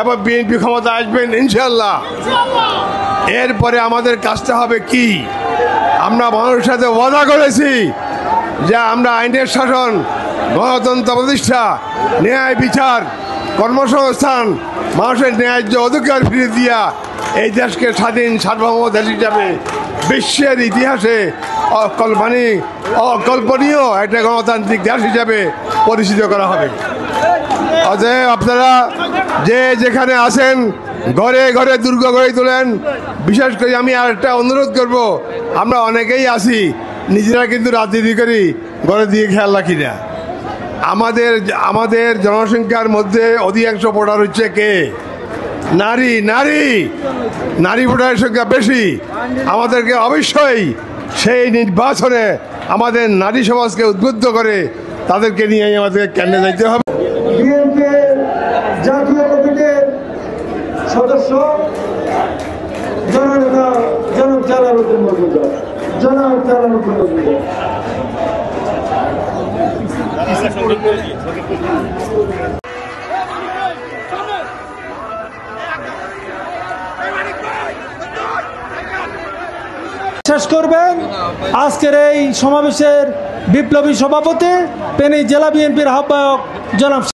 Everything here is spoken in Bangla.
এবং বিএনপি ক্ষমতা আসবেন ইনশাল্লাহ। এরপরে আমাদের কাজটা হবে কি, আমরা মানুষের সাথে ওয়াদা করেছি যে আমরা আইনের শাসন, গণতন্ত্র প্রতিষ্ঠা, ন্যায় বিচার, কর্মসংস্থান, মানুষের ন্যায্য অধিকার ফিরিয়ে দিয়া এই দেশকে স্বাধীন সার্বভৌম দেশ হিসাবে বিশ্বের ইতিহাসে অকল্পনীয় একটা গণতান্ত্রিক দেশ হিসাবে পরিচিত করা হবে। অতএব আপনারা যে যেখানে আছেন ঘরে ঘরে দুর্গ গড়ে তোলেন। বিশেষ করে আমি আর একটা অনুরোধ করব, আমরা অনেকেই আছি নিজেরা কিন্তু রাজনীতি করি, ঘরে দিয়ে খেয়াল রাখি না। আমাদের জনসংখ্যার মধ্যে অধিকাংশ ভোটার হচ্ছে কে? নারী। নারী ভোটারের সংখ্যা বেশি। আমাদেরকে অবশ্যই সেই নির্বাচনে আমাদের নারী সমাজকে উদ্বুদ্ধ করে তাদেরকে নিয়ে আমাদের কেন্দ্রে যাইতে হবে। জাতীয় কমিটির সদস্য জননেতা জনাব জালালউদ্দিন মজুমদার। শেষ করবেন আজকের এই সমাবেশের বিপ্লবী সভাপতি, ফেনী জেলা বিএনপির আহ্বায়ক জনাব